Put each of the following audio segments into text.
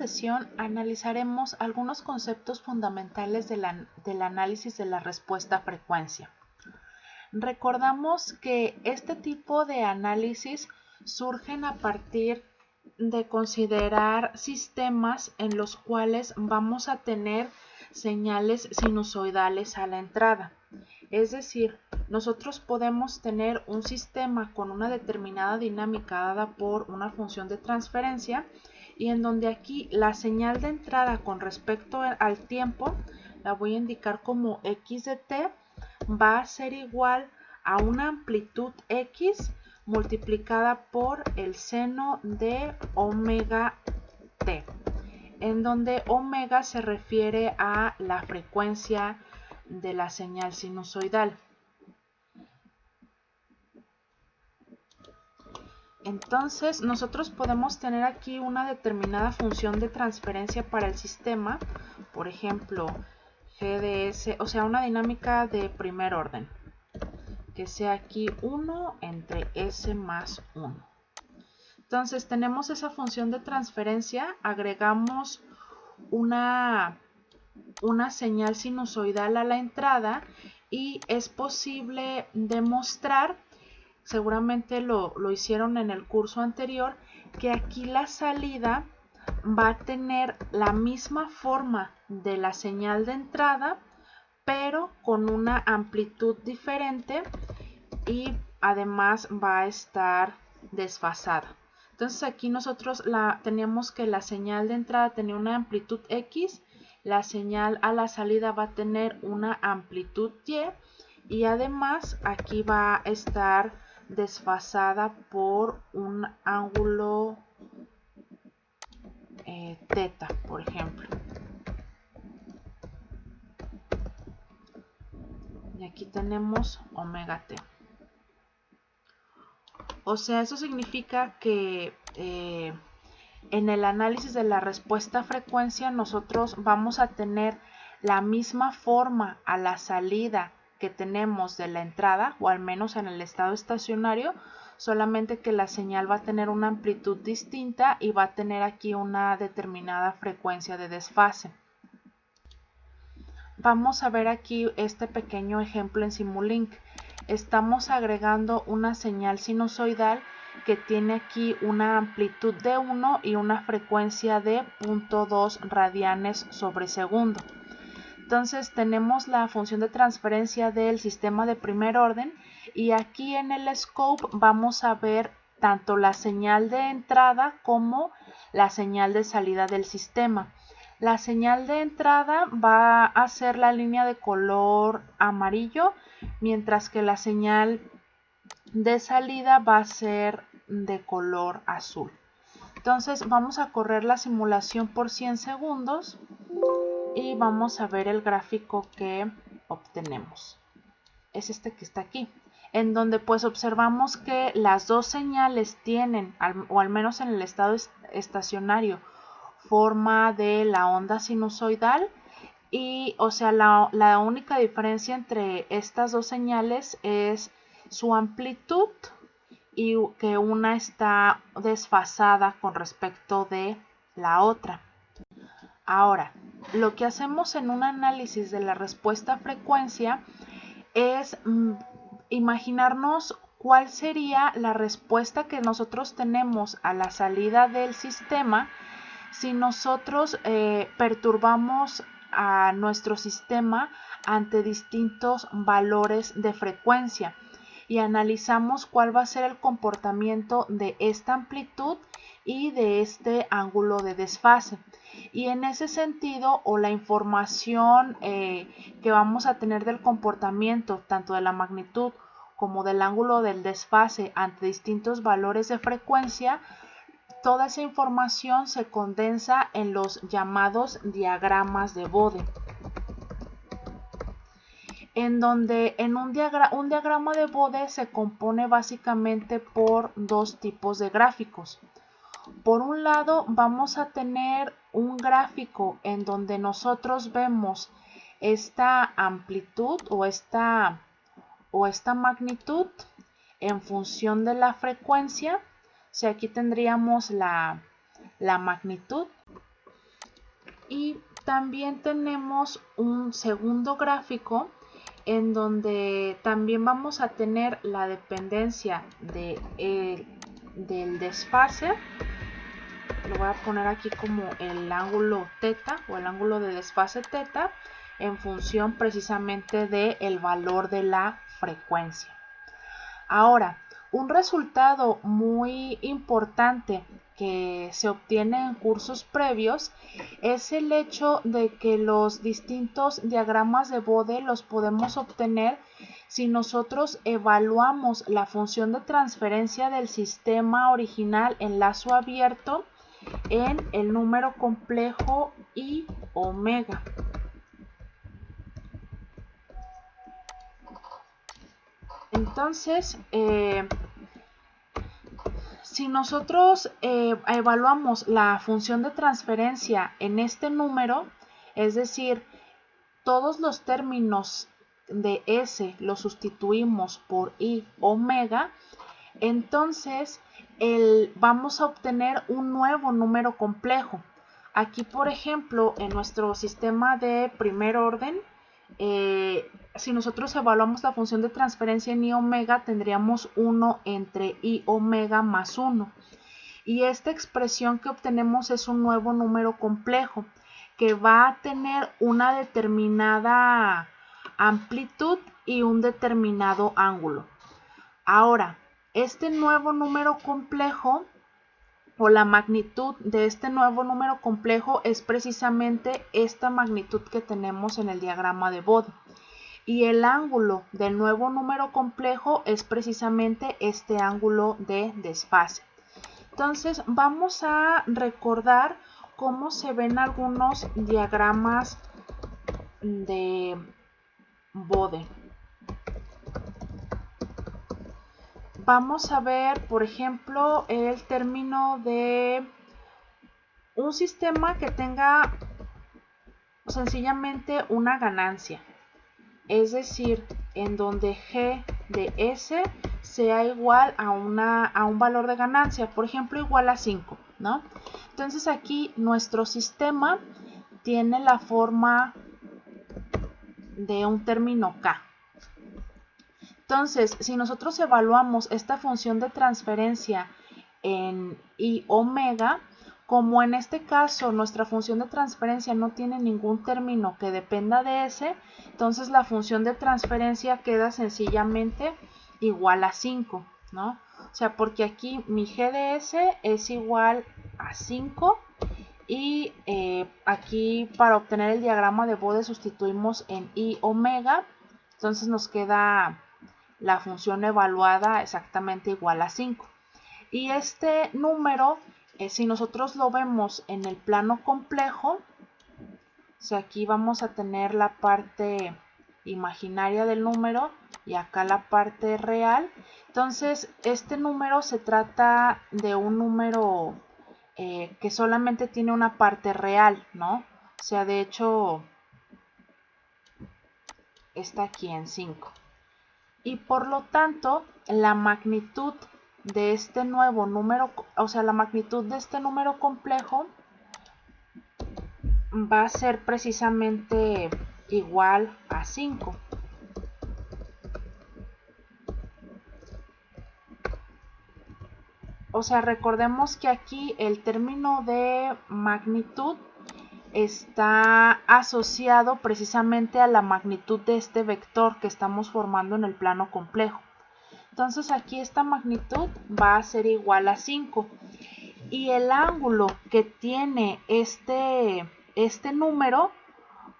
sesión analizaremos algunos conceptos fundamentales del análisis de la respuesta a frecuencia. Recordamos que este tipo de análisis surgen a partir de considerar sistemas en los cuales vamos a tener señales sinusoidales a la entrada. Es decir, nosotros podemos tener un sistema con una determinada dinámica dada por una función de transferencia y en donde aquí la señal de entrada con respecto al tiempo la voy a indicar como x de t va a ser igual a una amplitud x multiplicada por el seno de omega t, en donde omega se refiere a la frecuencia de la señal sinusoidal. Entonces nosotros podemos tener aquí una determinada función de transferencia para el sistema, por ejemplo g de s, o sea una dinámica de primer orden, que sea aquí 1 entre s más 1. Entonces tenemos esa función de transferencia, agregamos una señal sinusoidal a la entrada y es posible demostrar, seguramente lo hicieron en el curso anterior, que aquí la salida va a tener la misma forma de la señal de entrada, pero con una amplitud diferente y además va a estar desfasada. Entonces aquí nosotros teníamos que la señal de entrada tenía una amplitud X, la señal a la salida va a tener una amplitud y además aquí va a estar desfasada por un ángulo teta, por ejemplo. Y aquí tenemos omega t. O sea, eso significa que en el análisis de la respuesta a frecuencia nosotros vamos a tener la misma forma a la salida que tenemos de la entrada, o al menos en el estado estacionario, solamente que la señal va a tener una amplitud distinta y va a tener aquí una determinada frecuencia de desfase. Vamos a ver aquí este pequeño ejemplo en Simulink. Estamos agregando una señal sinusoidal que tiene aquí una amplitud de 1 y una frecuencia de 0.2 radianes sobre segundo. Entonces tenemos la función de transferencia del sistema de primer orden y aquí en el scope vamos a ver tanto la señal de entrada como la señal de salida del sistema. La señal de entrada va a ser la línea de color amarillo, mientras que la señal de salida va a ser de color azul. Entonces vamos a correr la simulación por 100 segundos y vamos a ver el gráfico que obtenemos. Es este que está aquí, en donde pues observamos que las dos señales tienen, o al menos en el estado estacionario, forma de la onda sinusoidal y o sea la única diferencia entre estas dos señales es su amplitud y que una está desfasada con respecto de la otra. Ahora, lo que hacemos en un análisis de la respuesta a frecuencia es imaginarnos cuál sería la respuesta que nosotros tenemos a la salida del sistema si nosotros perturbamos a nuestro sistema ante distintos valores de frecuencia y analizamos cuál va a ser el comportamiento de esta amplitud y de este ángulo de desfase. Y en ese sentido, o la información que vamos a tener del comportamiento, tanto de la magnitud como del ángulo del desfase ante distintos valores de frecuencia, toda esa información se condensa en los llamados diagramas de Bode, en donde un diagrama de Bode se compone básicamente por dos tipos de gráficos. Por un lado vamos a tener un gráfico en donde nosotros vemos esta amplitud o esta magnitud en función de la frecuencia. O sea, aquí tendríamos la magnitud Y también tenemos un segundo gráfico en donde también vamos a tener la dependencia del desfase. Lo voy a poner aquí como el ángulo teta o el ángulo de desfase teta en función precisamente del valor de la frecuencia. Ahora, un resultado muy importante que se obtiene en cursos previos es el hecho de que los distintos diagramas de Bode los podemos obtener si nosotros evaluamos la función de transferencia del sistema original en lazo abierto en el número complejo y omega. Entonces, si nosotros evaluamos la función de transferencia en este número, es decir, todos los términos de S los sustituimos por I omega, entonces vamos a obtener un nuevo número complejo. Aquí, por ejemplo, en nuestro sistema de primer orden, si nosotros evaluamos la función de transferencia en I omega, tendríamos 1 entre I omega más 1. Y esta expresión que obtenemos es un nuevo número complejo que va a tener una determinada amplitud y un determinado ángulo. Ahora, este nuevo número complejo o la magnitud de este nuevo número complejo es precisamente esta magnitud que tenemos en el diagrama de Bode. Y el ángulo del nuevo número complejo es precisamente este ángulo de desfase. Entonces vamos a recordar cómo se ven algunos diagramas de Bode. Vamos a ver, por ejemplo, el término de un sistema que tenga sencillamente una ganancia. Es decir, en donde G de S sea igual a un valor de ganancia, por ejemplo, igual a 5, ¿no? Entonces aquí nuestro sistema tiene la forma de un término K. Entonces, si nosotros evaluamos esta función de transferencia en I omega, como en este caso nuestra función de transferencia no tiene ningún término que dependa de S, entonces la función de transferencia queda sencillamente igual a 5, ¿no? O sea, porque aquí mi G de S es igual a 5 y aquí para obtener el diagrama de Bode sustituimos en I omega, entonces nos queda la función evaluada exactamente igual a 5. Y este número, si nosotros lo vemos en el plano complejo, o sea, aquí vamos a tener la parte imaginaria del número y acá la parte real. Entonces, este número se trata de un número que solamente tiene una parte real, ¿no? O sea, de hecho, está aquí en 5. Y por lo tanto, la magnitud de este nuevo número, o sea, la magnitud de este número complejo va a ser precisamente igual a 5. O sea, recordemos que aquí el término de magnitud está asociado precisamente a la magnitud de este vector que estamos formando en el plano complejo. Entonces aquí esta magnitud va a ser igual a 5. Y el ángulo que tiene este número,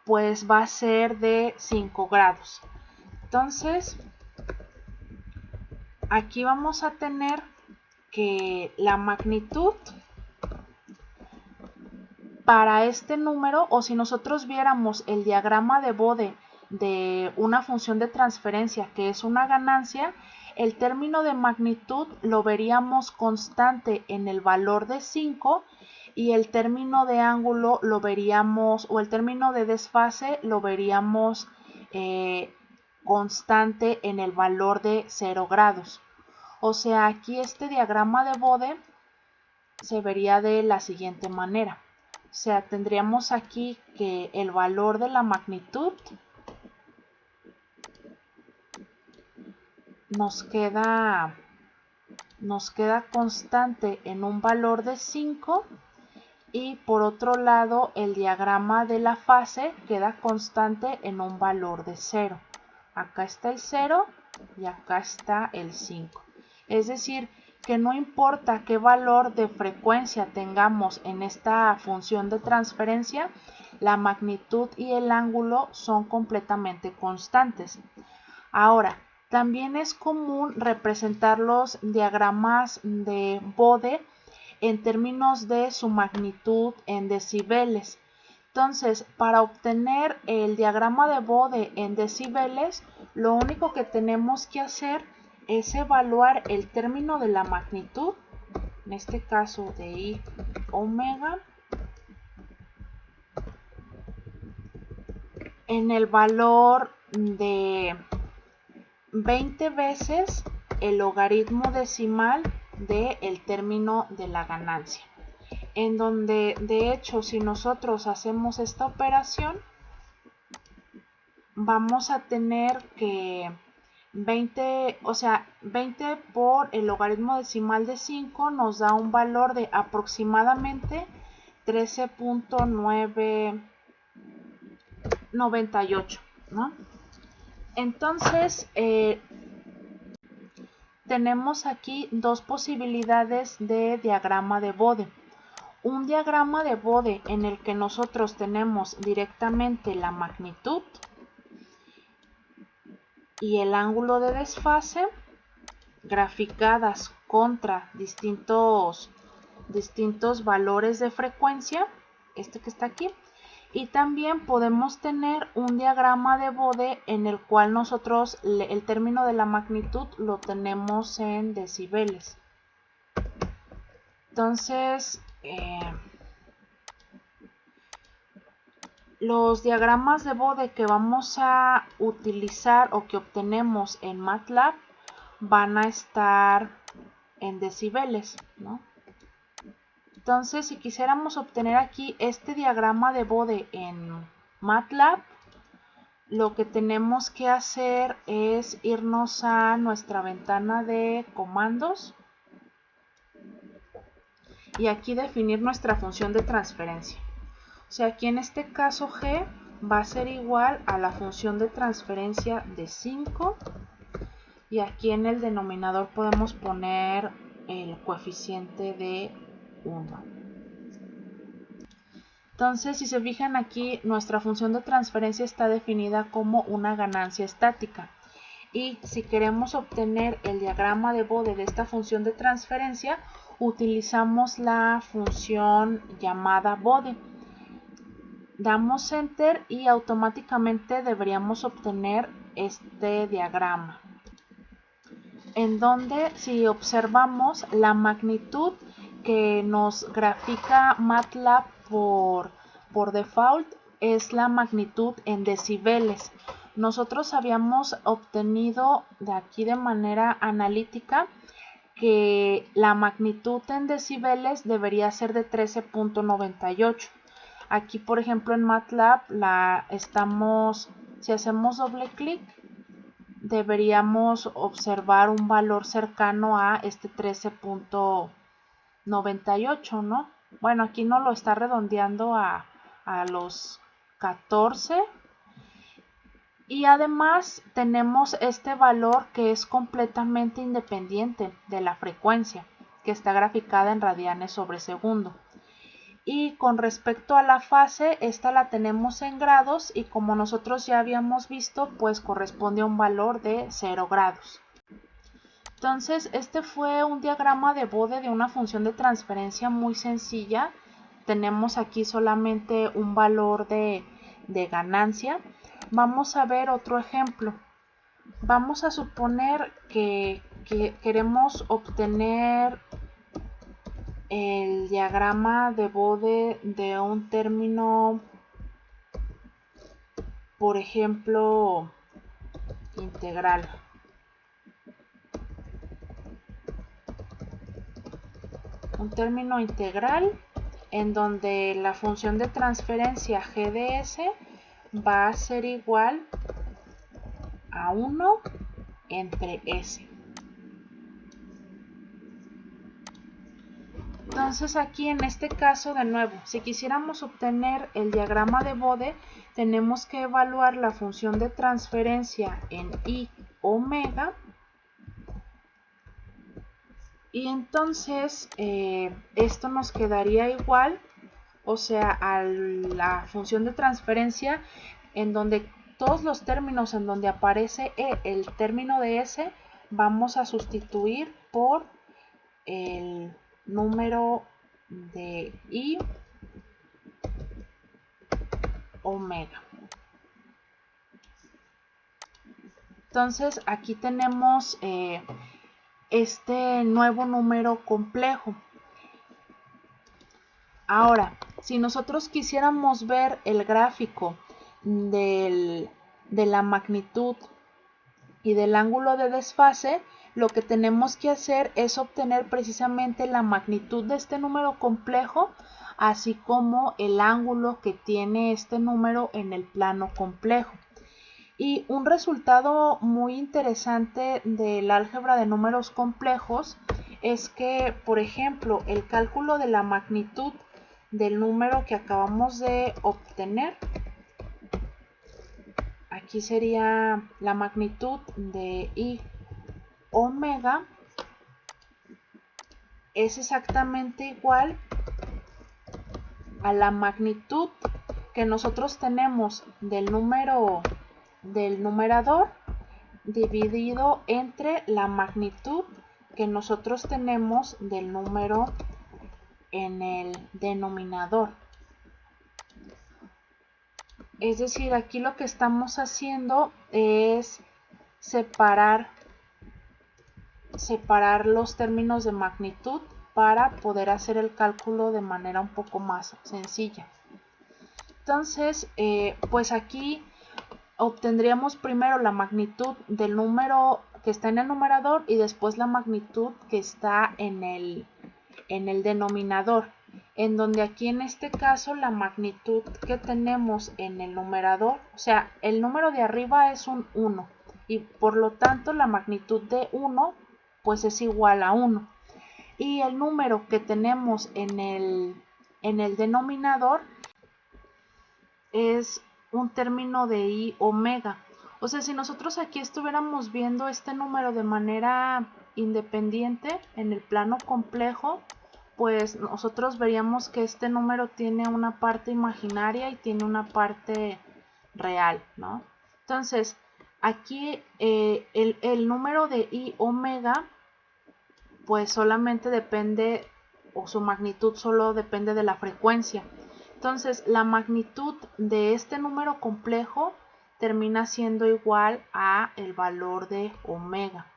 pues va a ser de 5 grados. Entonces, aquí vamos a tener que la magnitud para este número, o si nosotros viéramos el diagrama de Bode de una función de transferencia que es una ganancia, el término de magnitud lo veríamos constante en el valor de 5 y el término de ángulo lo veríamos, o el término de desfase lo veríamos constante en el valor de 0 grados. O sea, aquí este diagrama de Bode se vería de la siguiente manera. O sea, tendríamos aquí que el valor de la magnitud nos queda constante en un valor de 5 y por otro lado el diagrama de la fase queda constante en un valor de 0. Acá está el 0 y acá está el 5. Es decir, que no importa qué valor de frecuencia tengamos en esta función de transferencia, la magnitud y el ángulo son completamente constantes. Ahora, también es común representar los diagramas de Bode en términos de su magnitud en decibeles. Entonces, para obtener el diagrama de Bode en decibeles, lo único que tenemos que hacer es evaluar el término de la magnitud, en este caso de I omega, en el valor de 20 veces el logaritmo decimal del término de la ganancia. En donde, de hecho, si nosotros hacemos esta operación, vamos a tener que 20 por el logaritmo decimal de 5 nos da un valor de aproximadamente 13.998, ¿no? Entonces, tenemos aquí dos posibilidades de diagrama de Bode. Un diagrama de Bode en el que nosotros tenemos directamente la magnitud y el ángulo de desfase graficadas contra distintos valores de frecuencia, este que está aquí, y también podemos tener un diagrama de Bode en el cual nosotros el término de la magnitud lo tenemos en decibeles. Entonces, los diagramas de Bode que vamos a utilizar o que obtenemos en MATLAB van a estar en decibeles, ¿no? Entonces, si quisiéramos obtener aquí este diagrama de Bode en MATLAB, lo que tenemos que hacer es irnos a nuestra ventana de comandos y aquí definir nuestra función de transferencia. O sea, aquí en este caso G va a ser igual a la función de transferencia de 5 y aquí en el denominador podemos poner el coeficiente de 1. Entonces, si se fijan aquí, nuestra función de transferencia está definida como una ganancia estática. Y si queremos obtener el diagrama de Bode de esta función de transferencia, utilizamos la función llamada Bode. Damos Enter y automáticamente deberíamos obtener este diagrama. En donde, si observamos, la magnitud que nos grafica MATLAB por default es la magnitud en decibeles. Nosotros habíamos obtenido de aquí de manera analítica que la magnitud en decibeles debería ser de 13.98. Aquí, por ejemplo, en MATLAB si hacemos doble clic, deberíamos observar un valor cercano a este 13.98, ¿no? Bueno, aquí no lo está redondeando a los 14. Y además tenemos este valor que es completamente independiente de la frecuencia, que está graficada en radianes sobre segundo. Y con respecto a la fase, esta la tenemos en grados y como nosotros ya habíamos visto, pues corresponde a un valor de 0 grados. Entonces, este fue un diagrama de Bode de una función de transferencia muy sencilla. Tenemos aquí solamente un valor de ganancia. Vamos a ver otro ejemplo. Vamos a suponer que queremos obtener el diagrama de Bode de un término, por ejemplo, integral. Un término integral en donde la función de transferencia g de s va a ser igual a 1 entre s. Entonces aquí en este caso, de nuevo, si quisiéramos obtener el diagrama de Bode, tenemos que evaluar la función de transferencia en i omega. Y entonces esto nos quedaría igual, o sea, a la función de transferencia en donde todos los términos en donde aparece el término de s, vamos a sustituir por el número de i omega. Entonces aquí tenemos este nuevo número complejo. Ahora, si nosotros quisiéramos ver el gráfico de la magnitud y del ángulo de desfase, lo que tenemos que hacer es obtener precisamente la magnitud de este número complejo, así como el ángulo que tiene este número en el plano complejo. Y un resultado muy interesante del álgebra de números complejos es que, por ejemplo, el cálculo de la magnitud del número que acabamos de obtener, aquí sería la magnitud de i omega, es exactamente igual a la magnitud que nosotros tenemos del número del numerador dividido entre la magnitud que nosotros tenemos del número en el denominador. Es decir, aquí lo que estamos haciendo es separar los términos de magnitud para poder hacer el cálculo de manera un poco más sencilla. Entonces, pues aquí obtendríamos primero la magnitud del número que está en el numerador y después la magnitud que está en el denominador, en donde aquí en este caso la magnitud que tenemos en el numerador, o sea, el número de arriba es un 1 y por lo tanto la magnitud de 1 pues es igual a 1, y el número que tenemos en el denominador es un término de i omega. O sea, si nosotros aquí estuviéramos viendo este número de manera independiente en el plano complejo, pues nosotros veríamos que este número tiene una parte imaginaria y tiene una parte real, ¿no? Entonces, aquí el número de i omega pues solamente depende, o su magnitud solo depende de la frecuencia. Entonces, la magnitud de este número complejo termina siendo igual a el valor de omega.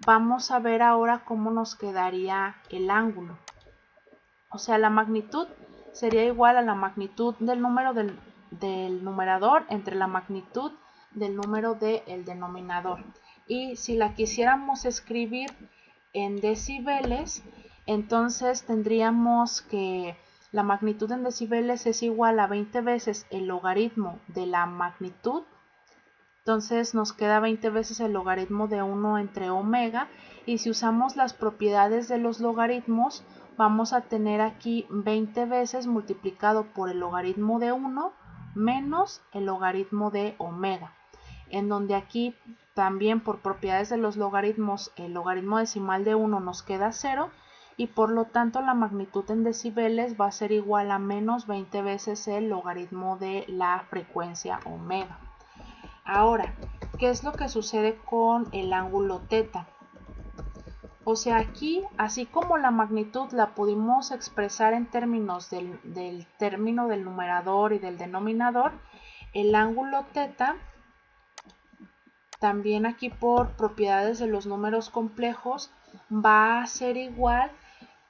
Vamos a ver ahora cómo nos quedaría el ángulo. O sea, la magnitud sería igual a la magnitud del número del numerador entre la magnitud del número del denominador. Y si la quisiéramos escribir en decibeles, entonces tendríamos que la magnitud en decibeles es igual a 20 veces el logaritmo de la magnitud. Entonces nos queda 20 veces el logaritmo de 1 entre omega, y si usamos las propiedades de los logaritmos, vamos a tener aquí 20 veces multiplicado por el logaritmo de 1 menos el logaritmo de omega, en donde aquí también por propiedades de los logaritmos el logaritmo decimal de 1 nos queda 0, y por lo tanto la magnitud en decibeles va a ser igual a menos 20 veces el logaritmo de la frecuencia omega. Ahora, ¿qué es lo que sucede con el ángulo θ? O sea, aquí, así como la magnitud la pudimos expresar en términos del término del numerador y del denominador, el ángulo θ, también aquí por propiedades de los números complejos, va a ser igual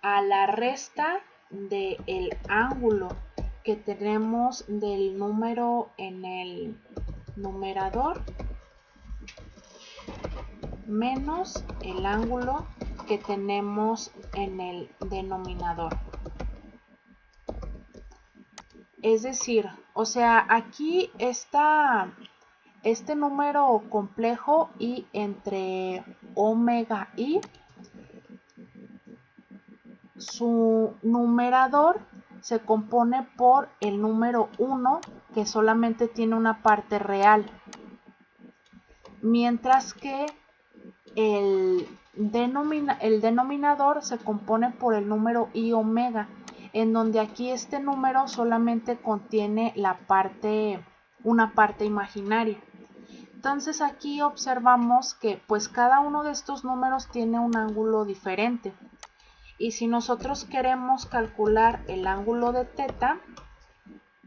a la resta del ángulo que tenemos del número en el numerador menos el ángulo que tenemos en el denominador. Es decir, o sea, aquí está este número complejo y entre omega y su numerador se compone por el número 1 que solamente tiene una parte real, mientras que el denominador se compone por el número i omega, en donde aquí este número solamente contiene una parte imaginaria. Entonces aquí observamos que pues cada uno de estos números tiene un ángulo diferente. Y si nosotros queremos calcular el ángulo de teta,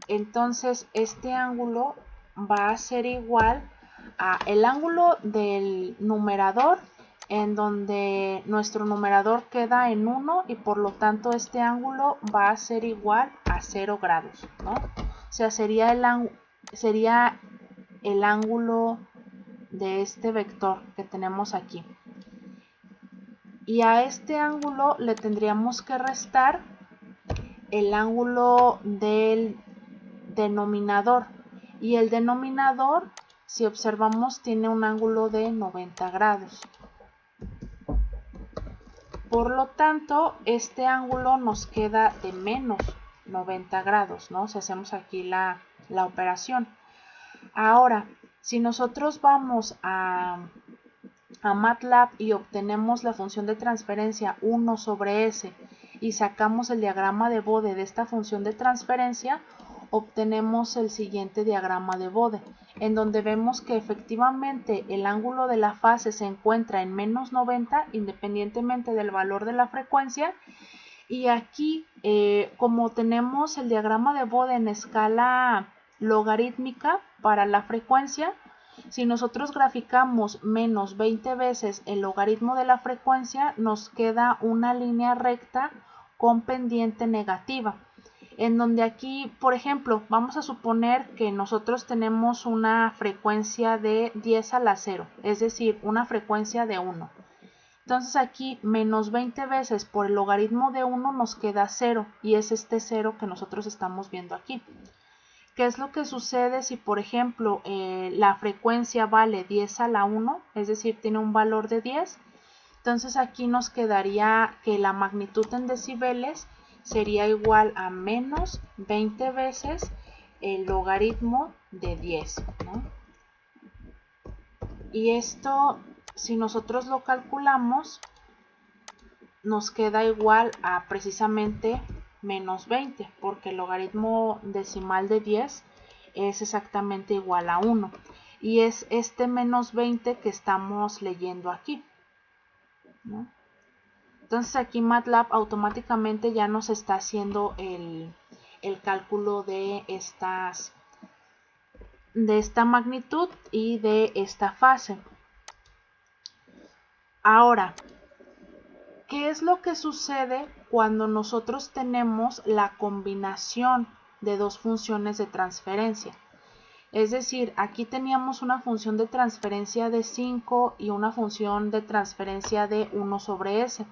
entonces este ángulo va a ser igual a el ángulo del numerador, en donde nuestro numerador queda en 1 y por lo tanto este ángulo va a ser igual a 0 grados, ¿no? O sea, sería el ángulo de este vector que tenemos aquí. Y a este ángulo le tendríamos que restar el ángulo del denominador. Y el denominador, si observamos, tiene un ángulo de 90 grados. Por lo tanto, este ángulo nos queda de menos 90 grados, ¿no? Si hacemos aquí la operación. Ahora, si nosotros vamos a MATLAB y obtenemos la función de transferencia 1 sobre s y sacamos el diagrama de Bode de esta función de transferencia, obtenemos el siguiente diagrama de Bode, en donde vemos que efectivamente el ángulo de la fase se encuentra en menos 90 independientemente del valor de la frecuencia. Y aquí, como tenemos el diagrama de Bode en escala logarítmica para la frecuencia, si nosotros graficamos menos 20 veces el logaritmo de la frecuencia, nos queda una línea recta con pendiente negativa. En donde aquí, por ejemplo, vamos a suponer que nosotros tenemos una frecuencia de 10 a la 0, es decir, una frecuencia de 1. Entonces aquí menos 20 veces por el logaritmo de 1 nos queda 0 y es este 0 que nosotros estamos viendo aquí. ¿Qué es lo que sucede si, por ejemplo, la frecuencia vale 10 a la 1, es decir, tiene un valor de 10? Entonces aquí nos quedaría que la magnitud en decibeles sería igual a menos 20 veces el logaritmo de 10, ¿no? Y esto, si nosotros lo calculamos, nos queda igual a precisamente menos 20, porque el logaritmo decimal de 10 es exactamente igual a 1. Y es este menos 20 que estamos leyendo aquí, ¿no? Entonces aquí MATLAB automáticamente ya nos está haciendo el cálculo de esta magnitud y de esta fase. Ahora, ¿qué es lo que sucede cuando nosotros tenemos la combinación de dos funciones de transferencia? Es decir, aquí teníamos una función de transferencia de 5 y una función de transferencia de 1 sobre s.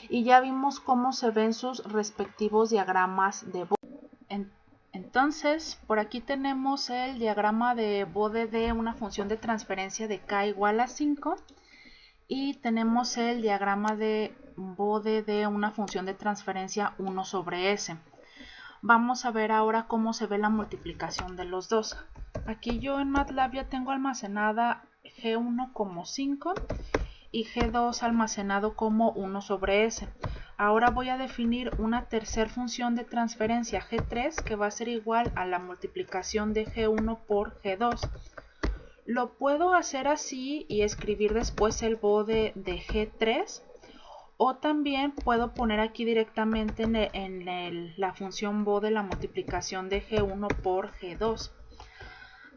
Y ya vimos cómo se ven sus respectivos diagramas de Bode. Entonces, por aquí tenemos el diagrama de Bode de una función de transferencia de k igual a 5 y tenemos el diagrama de Bode de una función de transferencia 1 sobre s. Vamos a ver ahora cómo se ve la multiplicación de los dos. Aquí yo en MATLAB ya tengo almacenada G1 como 5 y G2 almacenado como 1 sobre s. Ahora voy a definir una tercera función de transferencia G3 que va a ser igual a la multiplicación de G1 por G2. Lo puedo hacer así y escribir después el Bode de G3, o también puedo poner aquí directamente en la función Bode la multiplicación de G1 por G2.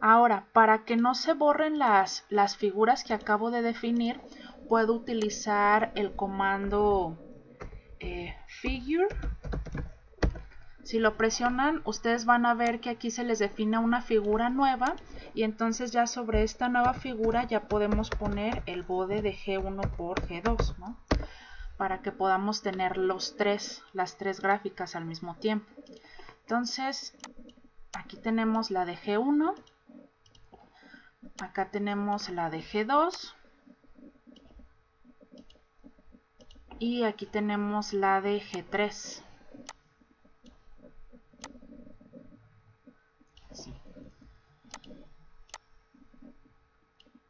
Ahora, para que no se borren las figuras que acabo de definir, puedo utilizar el comando figure. Si lo presionan, ustedes van a ver que aquí se les define una figura nueva y entonces ya sobre esta nueva figura ya podemos poner el Bode de G1 por G2, ¿no? Para que podamos tener las tres gráficas al mismo tiempo. Entonces, aquí tenemos la de G1, acá tenemos la de G2 y aquí tenemos la de G3. Sí.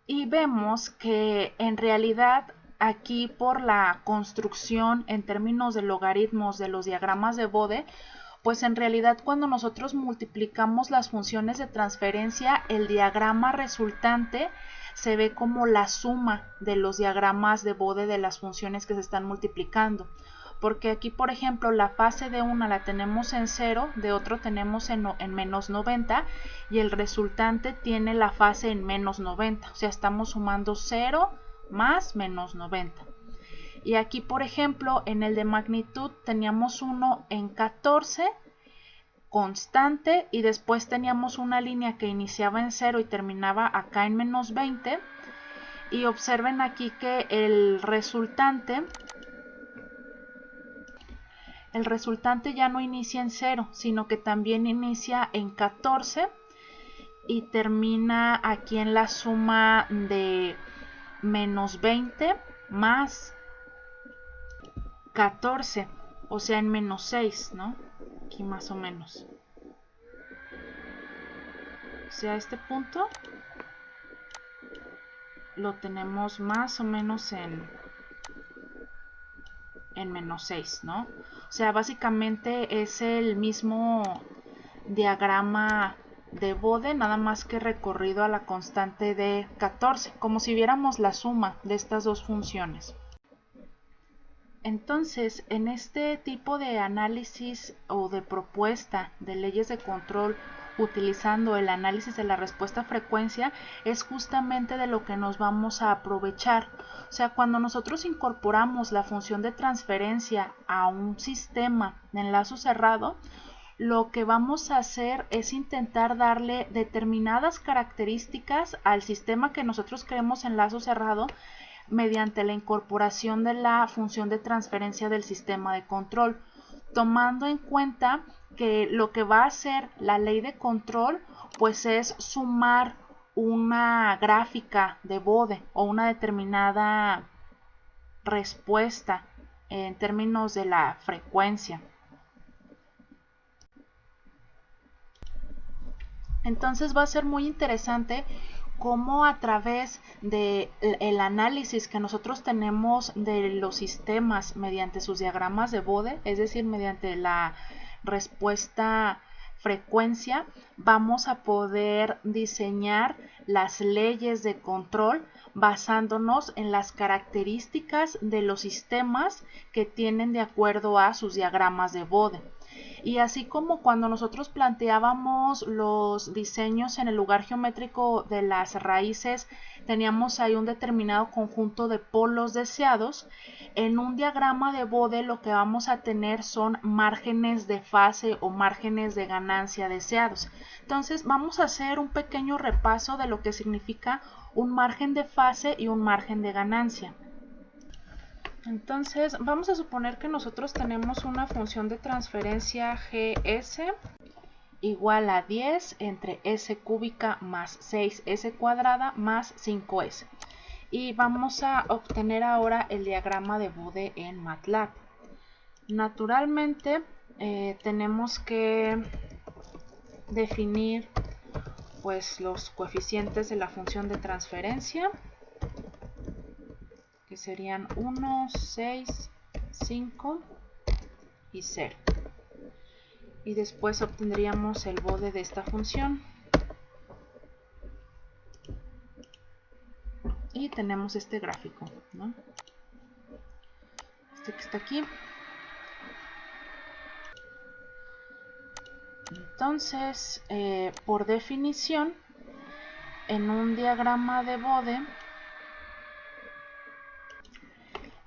Y vemos que en realidad aquí por la construcción en términos de logaritmos de los diagramas de Bode, pues en realidad cuando nosotros multiplicamos las funciones de transferencia, el diagrama resultante se ve como la suma de los diagramas de Bode de las funciones que se están multiplicando. Porque aquí, por ejemplo, la fase de una la tenemos en 0, de otro tenemos en menos 90 y el resultante tiene la fase en menos 90. O sea, estamos sumando 0 más menos 90. Y aquí, por ejemplo, en el de magnitud teníamos uno en 14 constante y después teníamos una línea que iniciaba en 0 y terminaba acá en menos 20. Y observen aquí que el resultante ya no inicia en 0, sino que también inicia en 14 y termina aquí en la suma de menos 20 más 14, o sea en menos 6, ¿no? Aquí más o menos. O sea, este punto lo tenemos más o menos en menos 6, ¿no? O sea, básicamente es el mismo diagrama de Bode, nada más que recorrido a la constante de 14, como si viéramos la suma de estas dos funciones. Entonces, en este tipo de análisis o de propuesta de leyes de control utilizando el análisis de la respuesta frecuencia es justamente de lo que nos vamos a aprovechar. O sea, cuando nosotros incorporamos la función de transferencia a un sistema de enlazo cerrado, lo que vamos a hacer es intentar darle determinadas características al sistema que nosotros queremos enlazo cerrado mediante la incorporación de la función de transferencia del sistema de control, tomando en cuenta que lo que va a hacer la ley de control pues es sumar una gráfica de Bode o una determinada respuesta en términos de la frecuencia. Entonces va a ser muy interesante cómo a través del análisis que nosotros tenemos de los sistemas mediante sus diagramas de Bode, es decir, mediante la respuesta frecuencia, vamos a poder diseñar las leyes de control basándonos en las características de los sistemas que tienen de acuerdo a sus diagramas de Bode. Y así como cuando nosotros planteábamos los diseños en el lugar geométrico de las raíces, teníamos ahí un determinado conjunto de polos deseados, en un diagrama de Bode lo que vamos a tener son márgenes de fase o márgenes de ganancia deseados. Entonces vamos a hacer un pequeño repaso de lo que significa un margen de fase y un margen de ganancia. Entonces vamos a suponer que nosotros tenemos una función de transferencia GS igual a 10 entre S cúbica más 6S cuadrada más 5S. Y vamos a obtener ahora el diagrama de Bode en MATLAB. Naturalmente tenemos que definir pues los coeficientes de la función de transferencia, que serían 1, 6, 5 y 0. Y después obtendríamos el Bode de esta función. Y tenemos este gráfico, ¿no? Este que está aquí. Entonces, por definición, en un diagrama de Bode,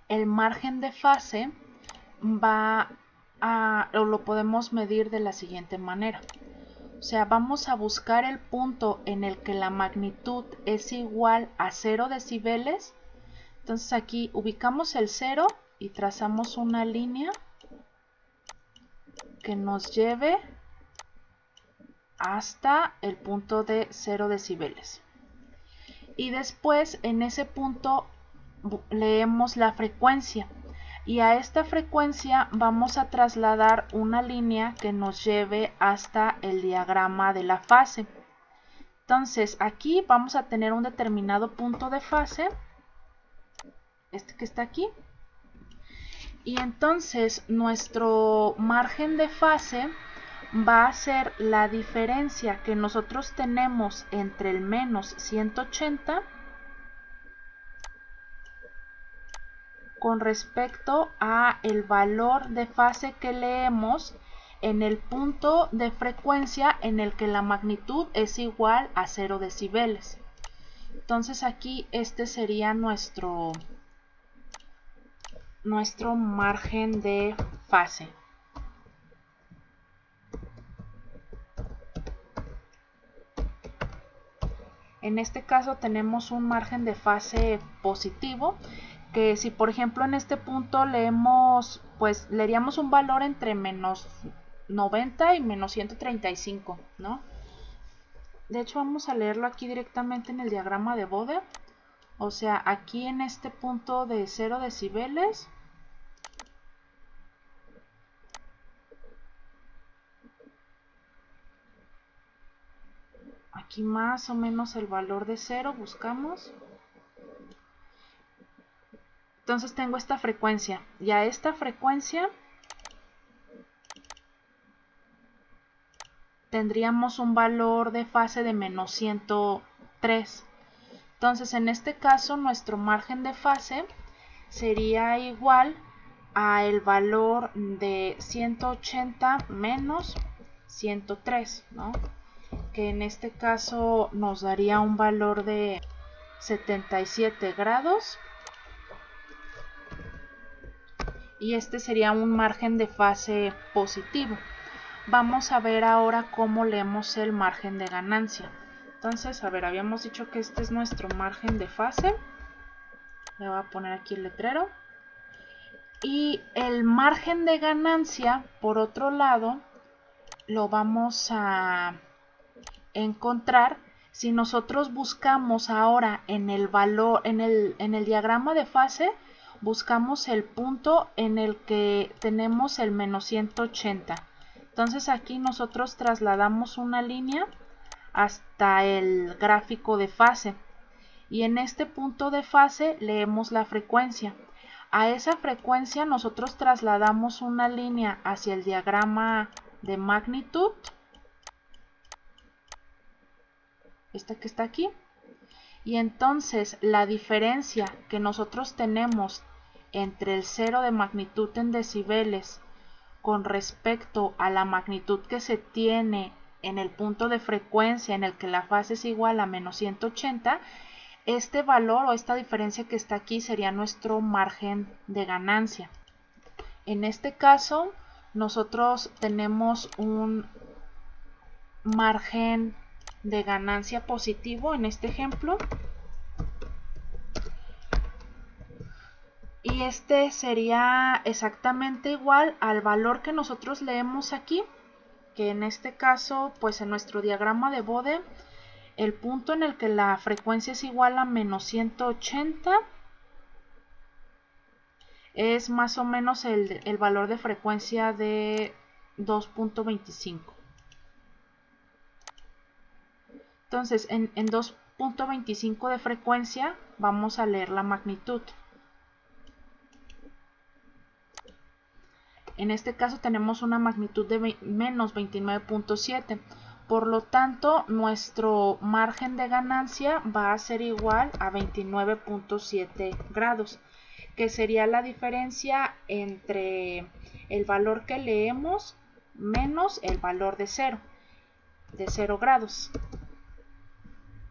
el margen de fase lo podemos medir de la siguiente manera. O sea, vamos a buscar el punto en el que la magnitud es igual a 0 decibeles. Entonces aquí ubicamos el 0 y trazamos una línea que nos lleve hasta el punto de 0 decibeles. Y después en ese punto leemos la frecuencia. Y a esta frecuencia vamos a trasladar una línea que nos lleve hasta el diagrama de la fase. Entonces aquí vamos a tener un determinado punto de fase, este que está aquí. Y entonces nuestro margen de fase va a ser la diferencia que nosotros tenemos entre el menos 180 con respecto a el valor de fase que leemos en el punto de frecuencia en el que la magnitud es igual a 0 decibeles. Entonces aquí este sería nuestro margen de fase. En este caso tenemos un margen de fase positivo, que si por ejemplo en este punto leemos, pues leeríamos un valor entre menos 90 y menos 135, ¿no? De hecho vamos a leerlo aquí directamente en el diagrama de Bode. O sea, aquí en este punto de 0 decibeles, aquí más o menos el valor de 0 buscamos. Entonces tengo esta frecuencia, y a esta frecuencia tendríamos un valor de fase de menos 103. Entonces en este caso nuestro margen de fase sería igual a el valor de 180 menos 103, ¿no? Que en este caso nos daría un valor de 77 grados. Y este sería un margen de fase positivo. Vamos a ver ahora cómo leemos el margen de ganancia. Entonces, a ver, habíamos dicho que este es nuestro margen de fase. Le voy a poner aquí el letrero. Y el margen de ganancia, por otro lado, lo vamos a encontrar si nosotros buscamos ahora en el valor, en el diagrama de fase, buscamos el punto en el que tenemos el menos 180. Entonces aquí nosotros trasladamos una línea hasta el gráfico de fase. Y en este punto de fase leemos la frecuencia. A esa frecuencia nosotros trasladamos una línea hacia el diagrama de magnitud. Esta que está aquí. Y entonces la diferencia que nosotros tenemos entre el 0 de magnitud en decibeles con respecto a la magnitud que se tiene en el punto de frecuencia en el que la fase es igual a menos 180, este valor o esta diferencia que está aquí sería nuestro margen de ganancia. En este caso nosotros tenemos un margen de ganancia positivo en este ejemplo. Y este sería exactamente igual al valor que nosotros leemos aquí, que en este caso, pues en nuestro diagrama de Bode, el punto en el que la frecuencia es igual a menos 180 es más o menos el valor de frecuencia de 2.25. Entonces, en 2.25 de frecuencia vamos a leer la magnitud. En este caso tenemos una magnitud de menos 29.7. Por lo tanto, nuestro margen de ganancia va a ser igual a 29.7 grados, que sería la diferencia entre el valor que leemos menos el valor de 0 grados.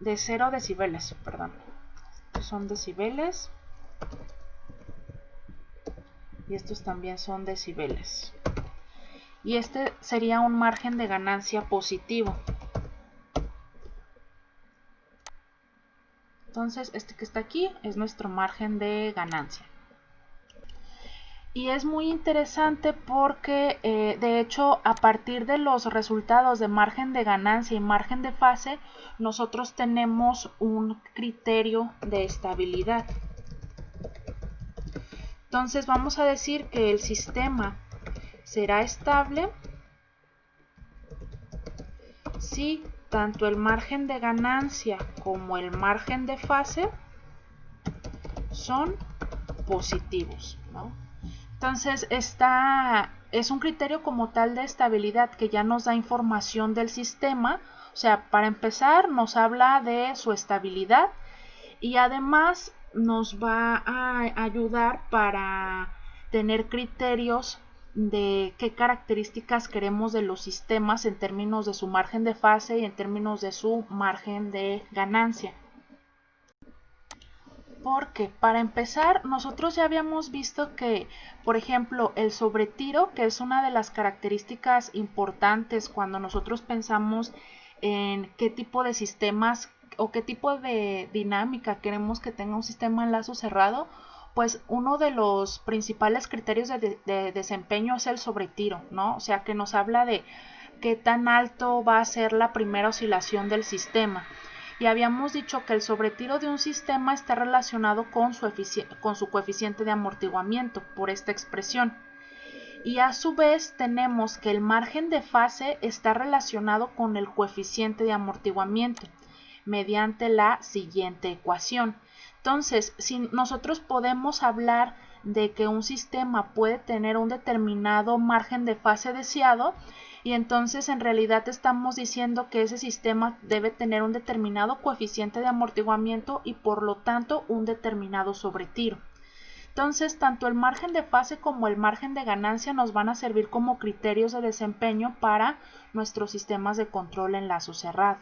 De 0 decibeles, perdón. Estos son decibeles. Y estos también son decibeles. Y este sería un margen de ganancia positivo. Entonces este que está aquí es nuestro margen de ganancia. Y es muy interesante porque de hecho a partir de los resultados de margen de ganancia y margen de fase, nosotros tenemos un criterio de estabilidad. Entonces vamos a decir que el sistema será estable si tanto el margen de ganancia como el margen de fase son positivos, ¿no? Entonces, es un criterio como tal de estabilidad que ya nos da información del sistema. O sea, para empezar, nos habla de su estabilidad y además nos va a ayudar para tener criterios de qué características queremos de los sistemas en términos de su margen de fase y en términos de su margen de ganancia. Porque para empezar, nosotros ya habíamos visto que, por ejemplo, el sobretiro, que es una de las características importantes cuando nosotros pensamos en qué tipo de sistemas o qué tipo de dinámica queremos que tenga un sistema en lazo cerrado, pues uno de los principales criterios de desempeño es el sobretiro, ¿no? O sea, que nos habla de qué tan alto va a ser la primera oscilación del sistema. Y habíamos dicho que el sobretiro de un sistema está relacionado con su coeficiente de amortiguamiento por esta expresión. Y a su vez tenemos que el margen de fase está relacionado con el coeficiente de amortiguamiento mediante la siguiente ecuación. Entonces, si nosotros podemos hablar de que un sistema puede tener un determinado margen de fase deseado, y entonces en realidad estamos diciendo que ese sistema debe tener un determinado coeficiente de amortiguamiento y por lo tanto un determinado sobretiro. Entonces, tanto el margen de fase como el margen de ganancia nos van a servir como criterios de desempeño para nuestros sistemas de control en lazo cerrado.